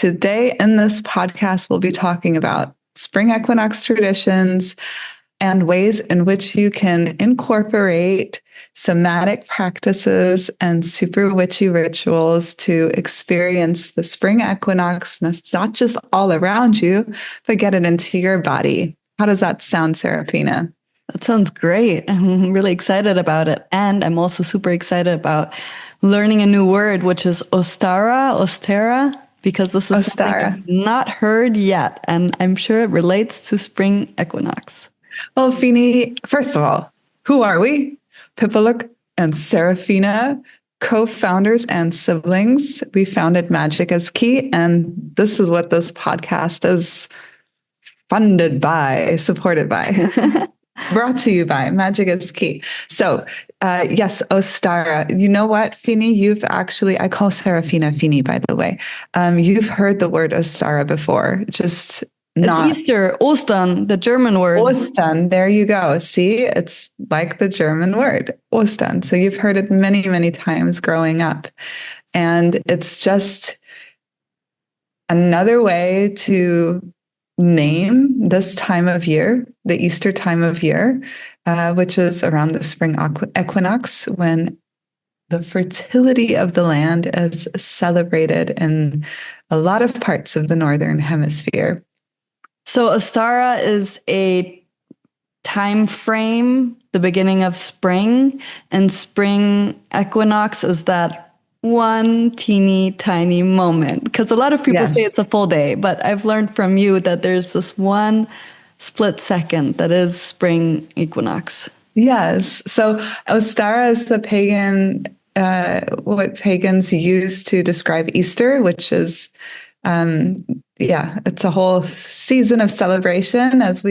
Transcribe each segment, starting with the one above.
Today in this podcast, we'll be talking about spring equinox traditions and ways in which you can incorporate somatic practices and super witchy rituals to experience the spring equinox, not just all around you, but get it into your body. How does that sound, Serafina? That sounds great. I'm really excited about it. And I'm also super excited about learning a new word, which is Ostara, because this is something I've not heard yet. And I'm sure it relates to spring equinox. Well, Fini, first of all, who are we? Pipaluk and Serafina, co-founders and siblings. We founded Magic is Key, and this is what this podcast is supported by. Brought to you by Magic is Key. So, yes, Ostara. You know what, Fini? I call Serafina Fini, by the way. You've heard the word Ostara before, just not. It's Easter, Ostern, the German word. Ostern, there you go. See, it's like the German word, Ostern. So you've heard it many, many times growing up. And it's just another way to name this time of year, the Easter time of year, which is around the spring equinox, when the fertility of the land is celebrated in a lot of parts of the Northern Hemisphere. So Ostara is a time frame, the beginning of spring, and spring equinox is that one teeny tiny moment. Because a lot of people say it's a full day, but I've learned from you that there's this one split second that is spring equinox. Yes. So Ostara is the what pagans use to describe Easter, which is it's a whole season of celebration, as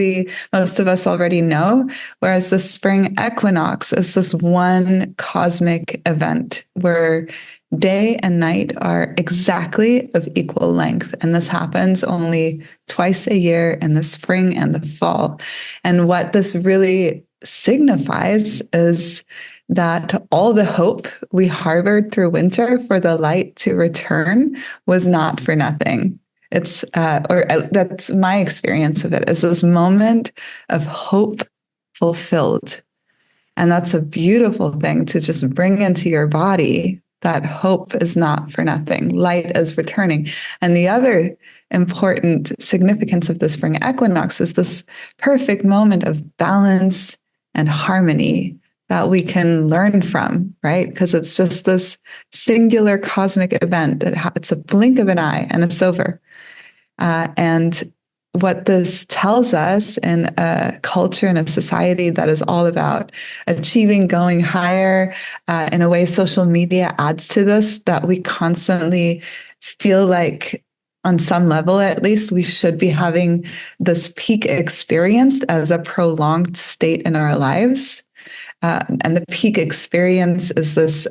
most of us already know, whereas the spring equinox is this one cosmic event where day and night are exactly of equal length. And this happens only twice a year, in the spring and the fall. And what this really signifies is that all the hope we harbored through winter for the light to return was not for nothing. That's my experience of it, is this moment of hope fulfilled. And that's a beautiful thing to just bring into your body, that hope is not for nothing. Light is returning. And the other important significance of the spring equinox is this perfect moment of balance and harmony that we can learn from, right? Because it's just this singular cosmic event. It's a blink of an eye and it's over. And what this tells us in a culture and a society that is all about achieving, going higher, in a way, social media adds to this, that we constantly feel like, on some level at least, we should be having this peak experienced as a prolonged state in our lives. And the peak experience is this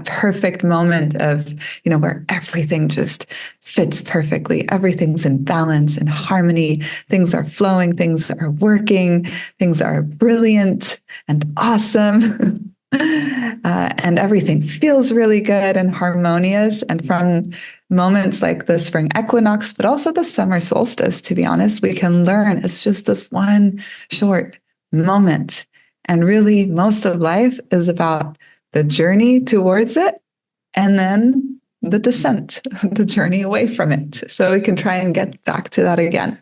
perfect moment of, where everything just fits perfectly. Everything's in balance and harmony. Things are flowing. Things are working. Things are brilliant and awesome. And everything feels really good and harmonious. And from moments like the spring equinox, but also the summer solstice, to be honest, we can learn it's just this one short moment. And really, most of life is about the journey towards it and then the descent, the journey away from it. So we can try and get back to that again.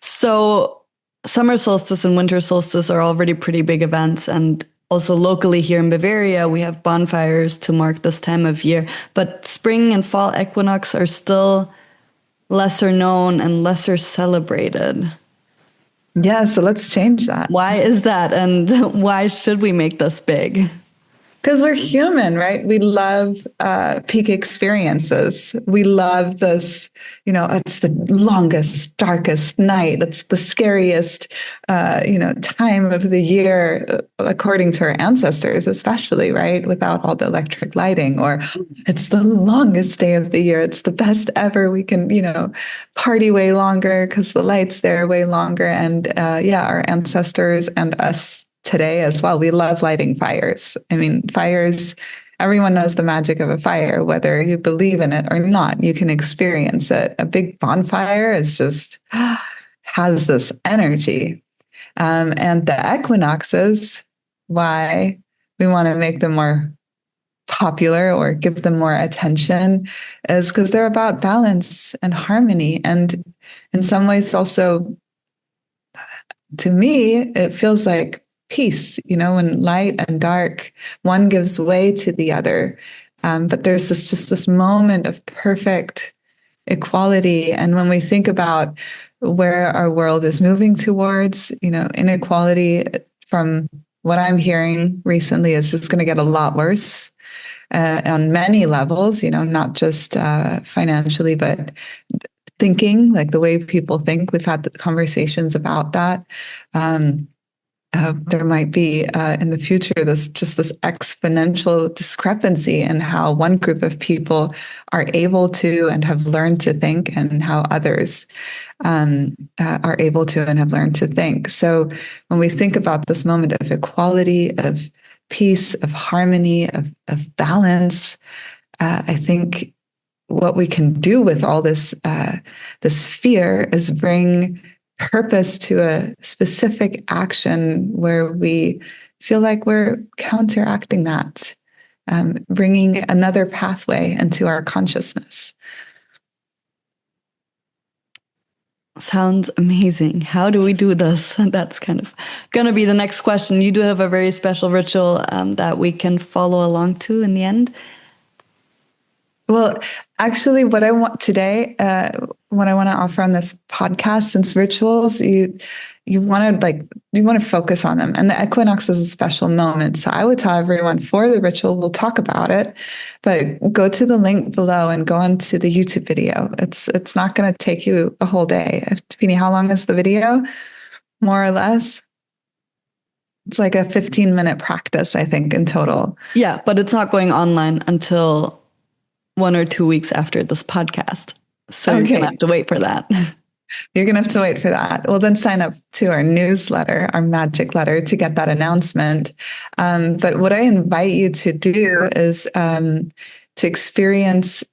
So summer solstice and winter solstice are already pretty big events. And also locally here in Bavaria, we have bonfires to mark this time of year. But spring and fall equinox are still lesser known and lesser celebrated. Yeah, so let's change that. Why is that? And why should we make this big? Because we're human, right? We love peak experiences. We love this, it's the longest, darkest night. It's the scariest, time of the year, according to our ancestors, especially, right? Without all the electric lighting. Or it's the longest day of the year. It's the best ever. We can, party way longer because the light's there way longer. And our ancestors and us today as well. We love lighting fires. I mean, fires everyone knows the magic of a fire, whether you believe in it or not. You can experience it. A big bonfire is just has this energy. And the equinoxes, why we want to make them more popular or give them more attention, is because they're about balance and harmony. And in some ways, also, to me, it feels like peace, when light and dark, one gives way to the other. But there's this moment of perfect equality. And when we think about where our world is moving towards, inequality, from what I'm hearing recently, is just going to get a lot worse on many levels, not just financially, but thinking, like the way people think. We've had conversations about that. There might be in the future this exponential discrepancy in how one group of people are able to and have learned to think, and how others are able to and have learned to think. So when we think about this moment of equality, of peace, of harmony, of balance, I think what we can do with all this fear is bring purpose to a specific action where we feel like we're counteracting that, bringing another pathway into our consciousness. Sounds amazing. How do we do this? That's kind of going to be the next question. You do have a very special ritual that we can follow along to in the end. Well, actually, what I want today, what I want to offer on this podcast, since rituals, you want to focus on them, and the equinox is a special moment. So I would tell everyone, for the ritual, we'll talk about it, but go to the link below and go onto the YouTube video. It's not going to take you a whole day. Tafini, how long is the video? More or less? It's like a 15-minute practice, I think, in total. Yeah, but it's not going online until 1 or 2 weeks after this podcast. So You're going to have to wait for that. You're going to have to wait for that. Well, then sign up to our newsletter, our magic letter, to get that announcement. But what I invite you to do is to experience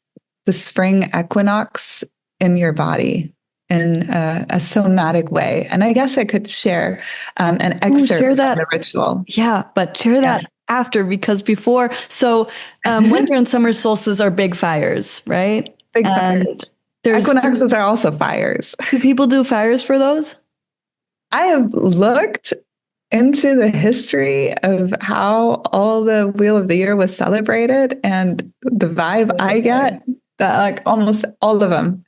the spring equinox in your body in a somatic way. And I guess I could share an excerpt from the ritual. Yeah, but share that after, because before, winter and summer solstices are big fires, right? Big fires. Equinoxes are also fires. Do people do fires for those? I have looked into the history of how all the Wheel of the Year was celebrated, and the vibe I get, that like almost all of them,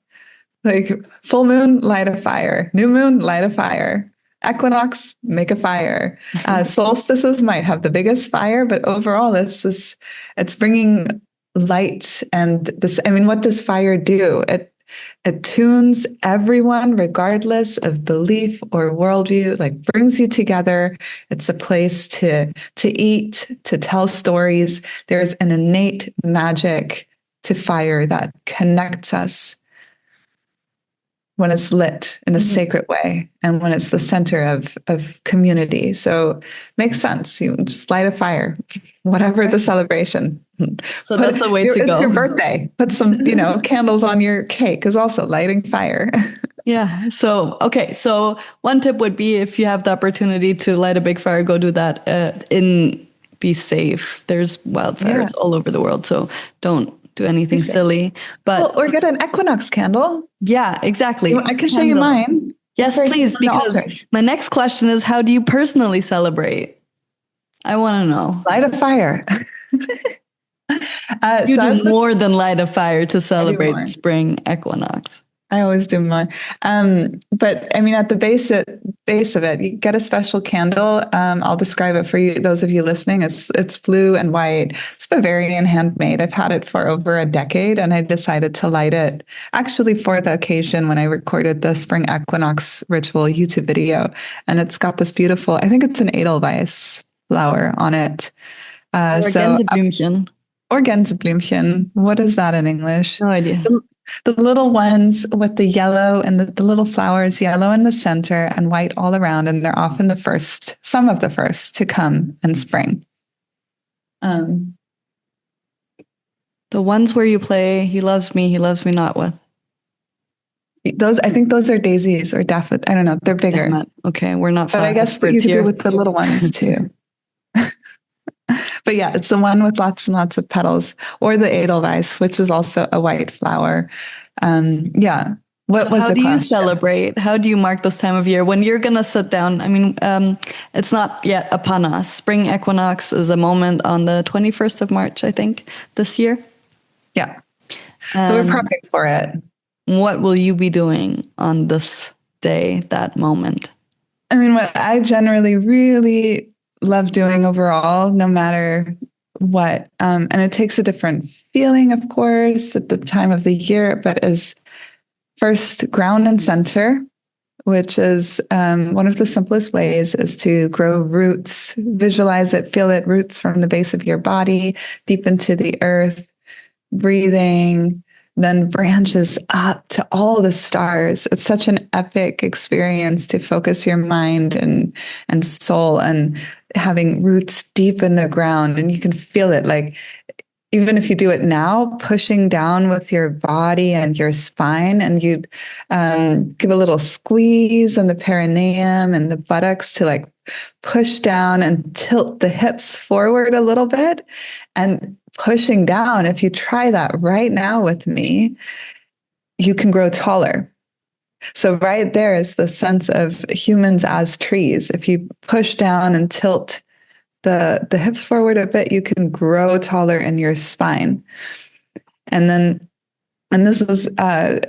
like full moon, light a fire, new moon, light a fire, equinox, make a fire. Solstices might have the biggest fire, but overall it's bringing light. And this, what does fire do? It attunes everyone, regardless of belief or worldview, like brings you together. It's a place to eat, to tell stories. There's an innate magic to fire that connects us when it's lit in a sacred way, and when it's the center of community. So makes sense. You just light a fire, whatever the celebration. So that's a way to go. It's your birthday. Put some, candles on your cake is also lighting fire. Yeah. So one tip would be, if you have the opportunity to light a big fire, go do that. Be safe. There's wildfires all over the world, so don't do anything silly. But or get an equinox candle. Yeah, exactly. I can show you mine. Yes, please, because my next question is, how do you personally celebrate? I want to know. Light a fire. You do more than light a fire to celebrate spring equinox. I always do more. But at the base of it, you get a special candle. I'll describe it for you, those of you listening. It's blue and white. It's Bavarian handmade. I've had it for over a decade, and I decided to light it actually for the occasion when I recorded the Spring Equinox ritual YouTube video. And it's got this beautiful, I think it's an Edelweiss flower on it. Gänseblümchen. Or Gänseblümchen. What is that in English? No idea. The little ones with the yellow and the little flowers, yellow in the center and white all around. And they're often some of the first to come in spring. The ones where you play he loves me not with. Those, I think those are daisies or daffodils. I don't know. They're bigger. Okay, we're not. But I guess that you can do it with the little ones too. But yeah, it's the one with lots and lots of petals, or the Edelweiss, which is also a white flower. Yeah. What was the question? How do you celebrate? How do you mark this time of year when you're going to sit down? I mean, it's not yet upon us. Spring Equinox is a moment on the 21st of March, I think, this year. Yeah. So we're prepping for it. What will you be doing on this day, that moment? I mean, what I generally really love doing overall, no matter what, and it takes a different feeling, of course, at the time of the year, but is first ground and center, which is one of the simplest ways is to grow roots, visualize it, feel it, roots from the base of your body, deep into the earth, breathing, then branches up to all the stars. It's such an epic experience to focus your mind and soul and having roots deep in the ground. And you can feel it, like, even if you do it now, pushing down with your body and your spine, and you give a little squeeze on the perineum and the buttocks to like push down and tilt the hips forward a little bit, and pushing down. If you try that right now with me, you can grow taller. So right there is the sense of humans as trees. If you push down and tilt the hips forward a bit, you can grow taller in your spine. And this is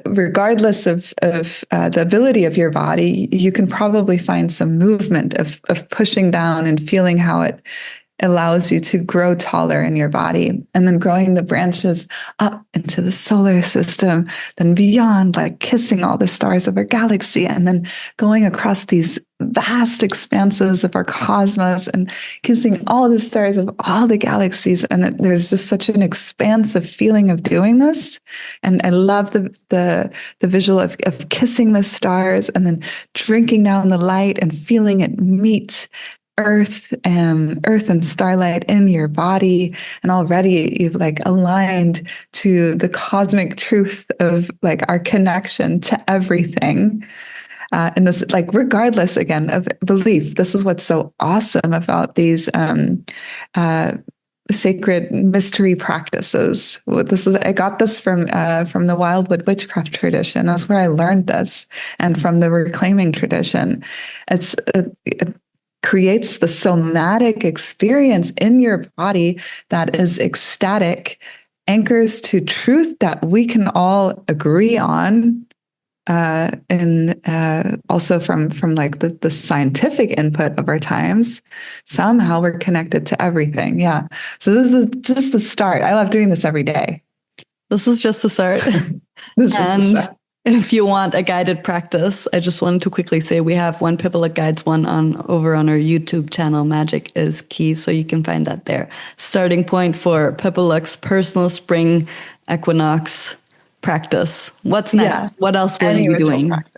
regardless of the ability of your body, you can probably find some movement of pushing down and feeling how it allows you to grow taller in your body, and then growing the branches up into the solar system, then beyond, like kissing all the stars of our galaxy, and then going across these vast expanses of our cosmos and kissing all the stars of all the galaxies. And there's just such an expansive feeling of doing this. And I love the visual of kissing the stars and then drinking down the light and feeling it meet earth and starlight in your body. And already you've like aligned to the cosmic truth of like our connection to everything. And this, like, regardless again of belief, this is what's so awesome about these sacred mystery practices. I got this from the Wildwood witchcraft tradition. That's where I learned this, and from the reclaiming tradition. It creates the somatic experience in your body that is ecstatic, anchors to truth that we can all agree on. And also from like the scientific input of our times, somehow we're connected to everything. Yeah. So this is just the start. I love doing this every day. This is just the start. This is just the start. If you want a guided practice, I just wanted to quickly say we have one Pipaluk guides one over on our YouTube channel, Magic is Key. So you can find that there. Starting point for Pipaluk's personal spring equinox practice. What's next? Yeah. What else will you be doing? Practice.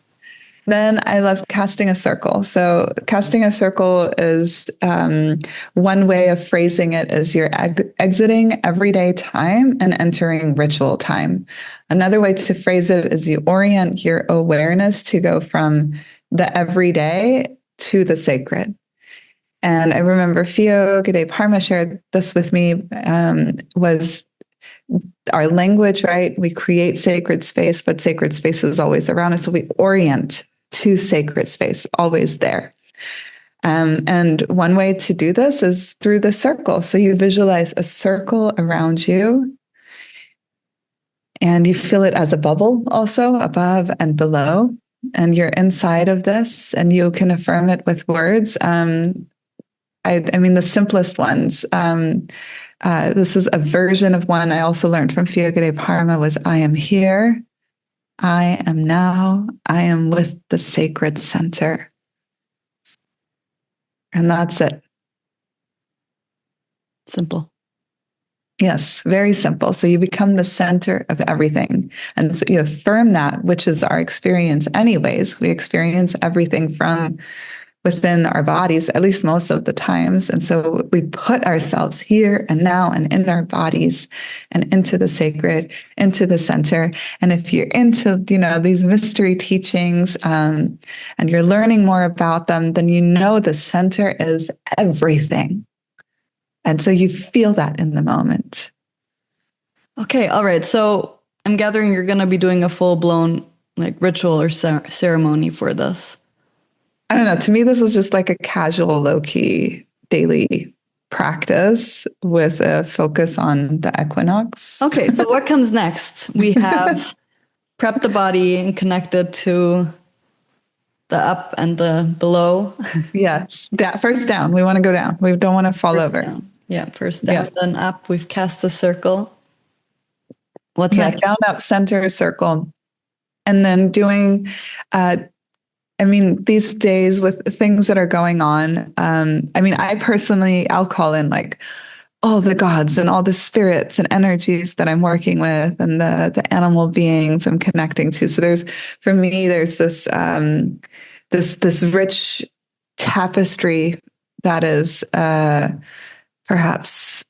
Then I love casting a circle. So casting a circle is one way of phrasing it is you're exiting everyday time and entering ritual time. Another way to phrase it is you orient your awareness to go from the everyday to the sacred. And I remember Fio Gede Parma shared this with me, was our language, right? We create sacred space, but sacred space is always around us. So we orient to sacred space, always there. And one way to do this is through the circle. So you visualize a circle around you, and you feel it as a bubble also above and below. And you're inside of this, and you can affirm it with words. I mean, the simplest ones. This is a version of one I also learned from Fiogede Parma was, I am here, I am now, I am with the sacred center. And that's it. Simple. Yes, very simple. So you become the center of everything. And so you affirm that, which is our experience anyways. We experience everything from within our bodies, at least most of the times. And so we put ourselves here and now and in our bodies and into the sacred, into the center. And if you're into, these mystery teachings, and you're learning more about them, then the center is everything. And so you feel that in the moment. Okay. All right. So I'm gathering you're going to be doing a full-blown ritual or ceremony for this. I don't know. To me, this is just like a casual, low-key daily practice with a focus on the equinox. Okay. So what comes next? We have prepped the body and connected to the up and the below. Yes. First down. We want to go down. We don't want to fall First over. Down. Yeah. First down, then up. We've cast a circle. What's next? Down, up, center, circle. And then doing, these days with things that are going on, I personally, I'll call in all the gods and all the spirits and energies that I'm working with and the animal beings I'm connecting to. So there's this, this rich tapestry that is perhaps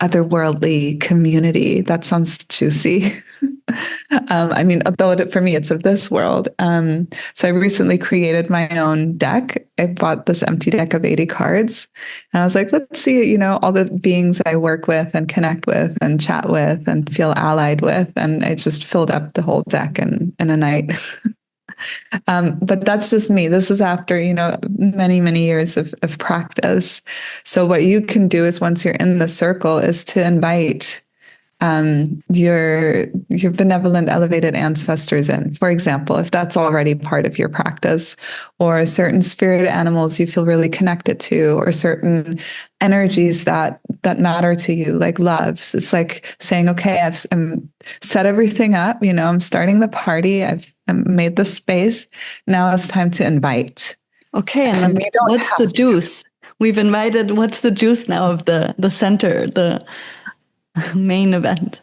otherworldly community. That sounds juicy. Although for me, it's of this world. So I recently created my own deck. I bought this empty deck of 80 cards. And I was like, let's see, all the beings I work with and connect with and chat with and feel allied with. And I just filled up the whole deck in a night. But that's just me. This is after, many, many years of practice. So what you can do is once you're in the circle is to invite your benevolent, elevated ancestors in, for example, if that's already part of your practice, or certain spirit animals you feel really connected to, or certain energies that matter to you, like loves. It's like saying, okay, I've set everything up, I'm starting the party, I've made the space. Now it's time to invite. Okay, and then what's the juice? We've invited, what's the juice now of the center, the main event?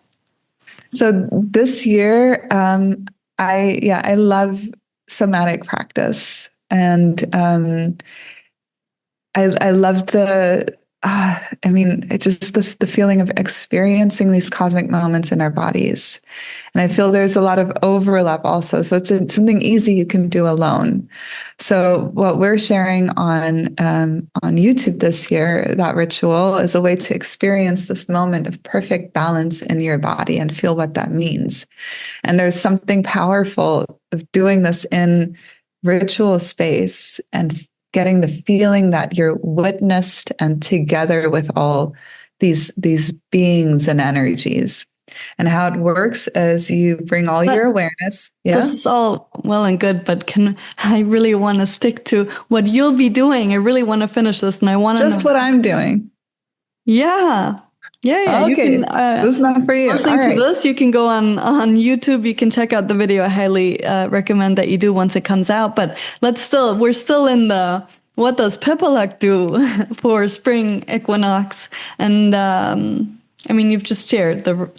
So this year, I love somatic practice, and I love the feeling of experiencing these cosmic moments in our bodies, and I feel there's a lot of overlap also. So it's something easy you can do alone. So what we're sharing on YouTube this year, that ritual, is a way to experience this moment of perfect balance in your body and feel what that means. And there's something powerful of doing this in ritual space and getting the feeling that you're witnessed and together with all these beings and energies. And how it works is you bring all your awareness. Yeah. This is all well and good, but I really want to stick to what you'll be doing. I really want to finish this, and I want to just what I'm doing. Yeah. Okay. You can, this is not for you. Listening to this, you can go on YouTube. You can check out the video. I highly recommend that you do once it comes out. But we're still in the, what does Pipaluk do for spring equinox? And you've just shared the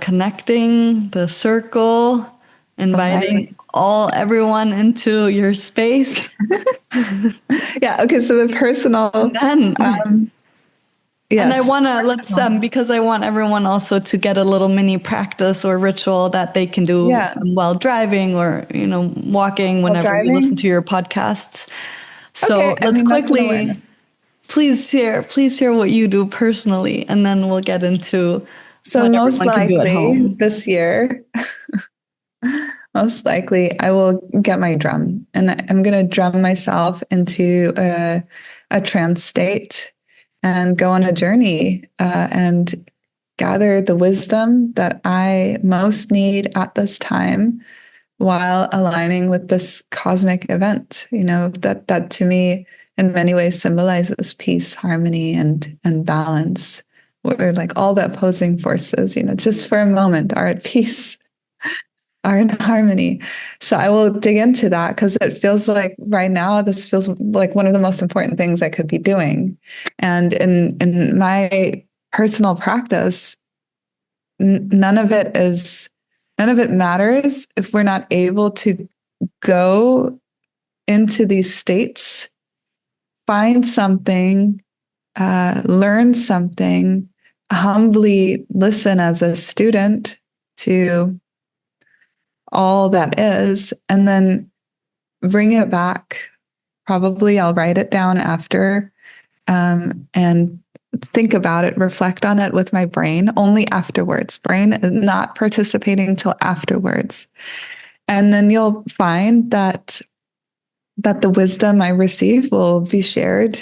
connecting, the circle, inviting everyone into your space. Yeah. Okay. So the personal. And then, yes. And I want to because I want everyone also to get a little mini practice or ritual that they can do while driving or, walking whenever you listen to your podcasts. So let's quickly, please share what you do personally, and then we'll get into what most likely this year. Most likely I will get my drum, and I'm going to drum myself into a trance state and go on a journey and gather the wisdom that I most need at this time while aligning with this cosmic event, that to me in many ways symbolizes peace, harmony, and balance, where all the opposing forces, just for a moment are at peace, are in harmony. So I will dig into that because it feels like right now, this feels like one of the most important things I could be doing. And in my personal practice, none of it matters if we're not able to go into these states, find something, learn something, humbly listen as a student to all that is, and then bring it back. Probably I'll write it down after, and think about it, reflect on it with my brain only afterwards. Brain is not participating till afterwards. And then you'll find that the wisdom I receive will be shared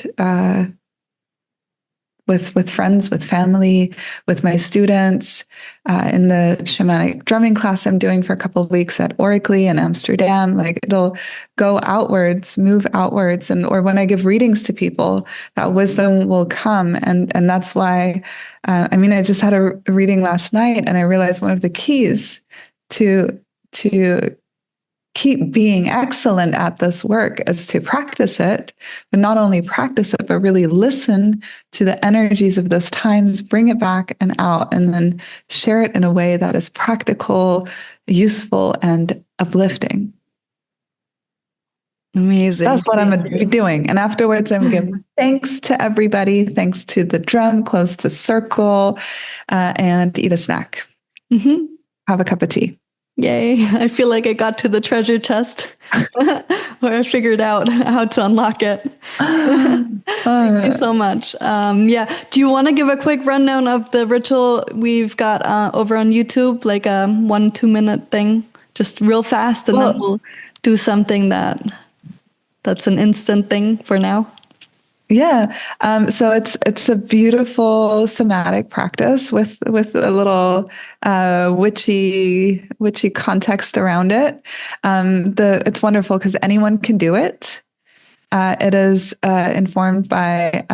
with friends, with family, with my students. In the shamanic drumming class I'm doing for a couple of weeks at Orkney in Amsterdam, like it'll go outwards, move outwards, and or when I give readings to people, that wisdom will come, and that's why. I just had a reading last night, and I realized one of the keys to keep being excellent at this work is to practice it, but not only practice it, but really listen to the energies of those times, bring it back and out, and then share it in a way that is practical, useful, and uplifting. Amazing. That's what I'm going to be doing. And afterwards, I'm going to give thanks to everybody, thanks to the drum, close the circle, and eat a snack. Mm-hmm. Have a cup of tea. Yay. I feel like I got to the treasure chest where I figured out how to unlock it. Thank you so much. Do you want to give a quick rundown of the ritual we've got over on YouTube, like a 1-2 minute thing, just real fast, and then we'll do something that's an instant thing for now? Yeah. So it's a beautiful somatic practice with a little witchy context around it. It's wonderful because anyone can do it. It is informed by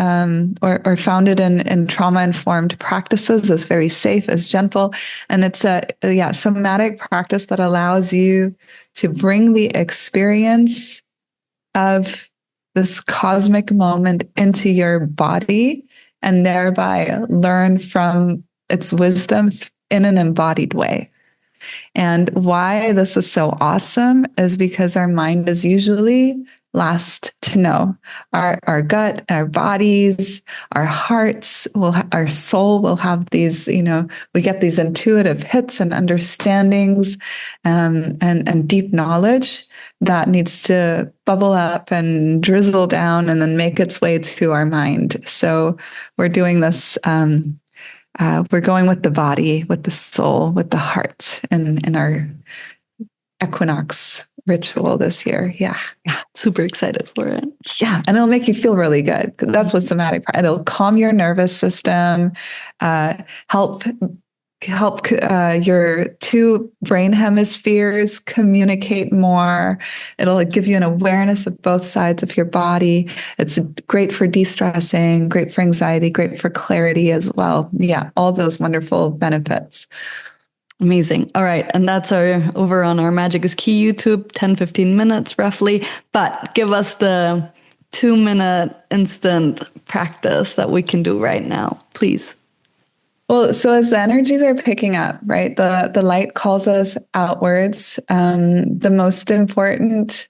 or founded in trauma-informed practices, as very safe, as gentle, and it's a somatic practice that allows you to bring the experience of this cosmic moment into your body and thereby learn from its wisdom in an embodied way. And why this is so awesome is because our mind is usually last to know. Our gut, our bodies, our hearts our soul will have these, we get these intuitive hits and understandings, and deep knowledge that needs to bubble up and drizzle down and then make its way to our mind. So we're doing this, we're going with the body, with the soul, with the heart in our equinox ritual this year. Yeah. Super excited for it. Yeah. And it'll make you feel really good. That's what somatic, it'll calm your nervous system, help your two brain hemispheres communicate more. It'll give you an awareness of both sides of your body. It's great for de-stressing, great for anxiety, great for clarity as well. Yeah. All those wonderful benefits. Amazing. All right. And that's over on our Magic is Key YouTube, 10-15 minutes roughly. But give us the 2-minute instant practice that we can do right now, please. Well, so as the energies are picking up, right, the light calls us outwards. The most important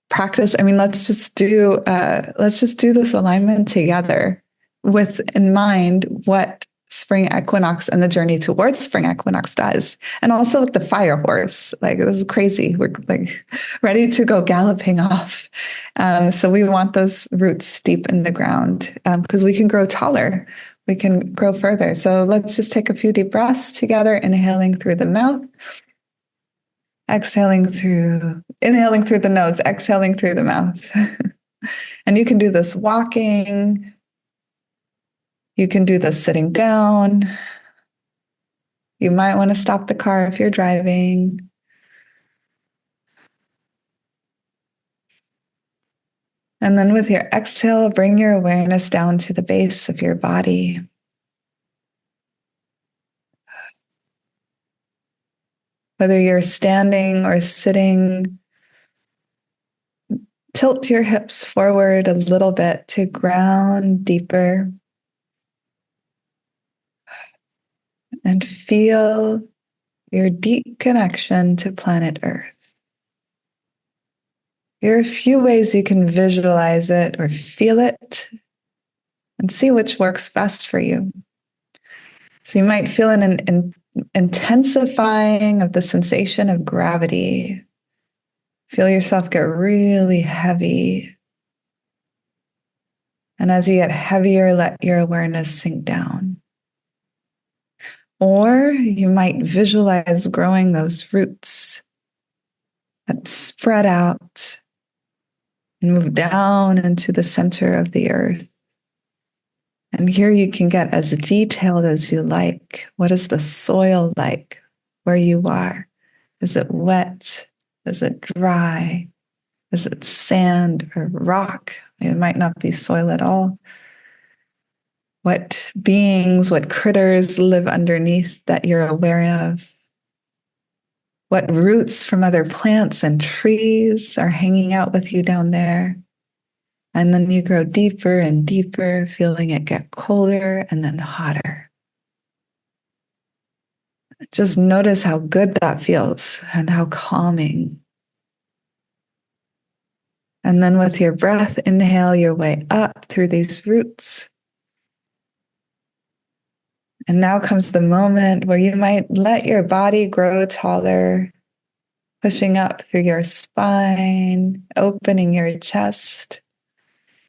practice, let's just do this alignment together with in mind what Spring Equinox and the journey towards Spring Equinox does. And also with the fire horse, like this is crazy. We're like ready to go galloping off. So we want those roots deep in the ground because we can grow taller. We can grow further. So let's just take a few deep breaths together, inhaling through the mouth, inhaling through the nose, exhaling through the mouth. And you can do this walking. You can do this sitting down. You might want to stop the car if you're driving. And then with your exhale, bring your awareness down to the base of your body. Whether you're standing or sitting, tilt your hips forward a little bit to ground deeper. And feel your deep connection to planet Earth. There are a few ways you can visualize it or feel it and see which works best for you. So you might feel an intensifying of the sensation of gravity. Feel yourself get really heavy. And as you get heavier, let your awareness sink down. Or you might visualize growing those roots that spread out and move down into the center of the earth. And here you can get as detailed as you like. What is the soil like where you are? Is it wet? Is it dry? Is it sand or rock? It might not be soil at all. What beings, what critters live underneath that you're aware of? What roots from other plants and trees are hanging out with you down there? And then you grow deeper and deeper, feeling it get colder and then hotter. Just notice how good that feels and how calming. And then with your breath, inhale your way up through these roots. And now comes the moment where you might let your body grow taller, pushing up through your spine, opening your chest,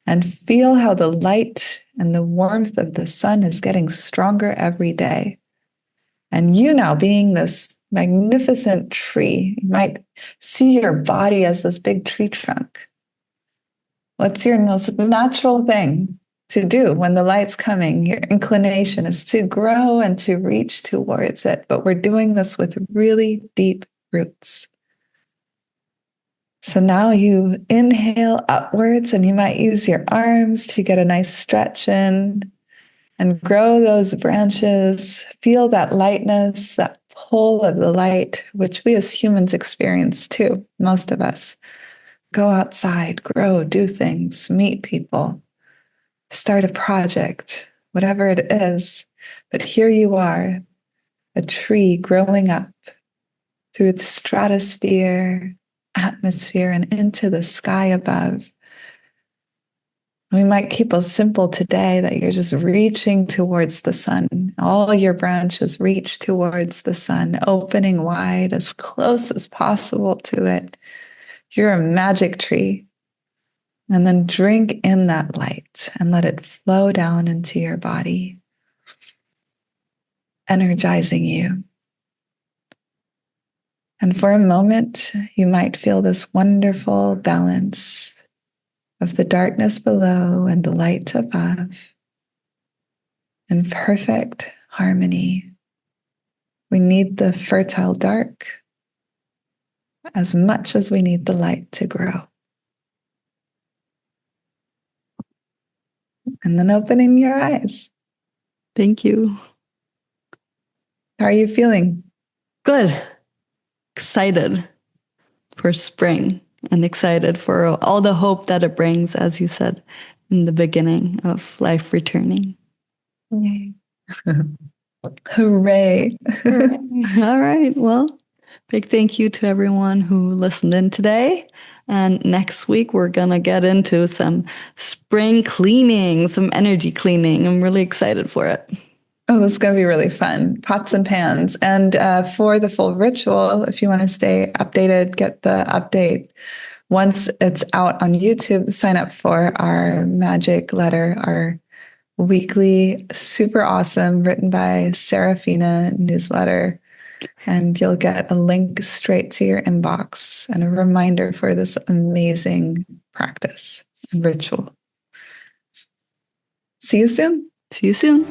and feel how the light and the warmth of the sun is getting stronger every day. And you now being this magnificent tree, you might see your body as this big tree trunk. What's your most natural thing to do when the light's coming? Your inclination is to grow and to reach towards it. But we're doing this with really deep roots. So now you inhale upwards and you might use your arms to get a nice stretch in and grow those branches. Feel that lightness, that pull of the light, which we as humans experience too, most of us. Go outside, grow, do things, meet people, start a project, whatever it is. But here you are, a tree growing up through the stratosphere, atmosphere, and into the sky above. We might keep it simple today that you're just reaching towards the sun. All your branches reach towards the sun, opening wide as close as possible to it. You're a magic tree. And then drink in that light and let it flow down into your body, energizing you. And for a moment, you might feel this wonderful balance of the darkness below and the light above in perfect harmony. We need the fertile dark as much as we need the light to grow. And then opening your eyes. Thank you. How are you feeling? Good. Excited for spring and excited for all the hope that it brings, as you said in the beginning of life returning. Yay. Hooray. All right. Well, big thank you to everyone who listened in today. And next week, we're going to get into some spring cleaning, some energy cleaning. I'm really excited for it. Oh, it's going to be really fun. Pots and pans. And for the full ritual, if you want to stay updated, get the update. Once it's out on YouTube, sign up for our magic letter, our weekly, super awesome, written by Serafina newsletter. And you'll get a link straight to your inbox and a reminder for this amazing practice and ritual. See you soon. See you soon.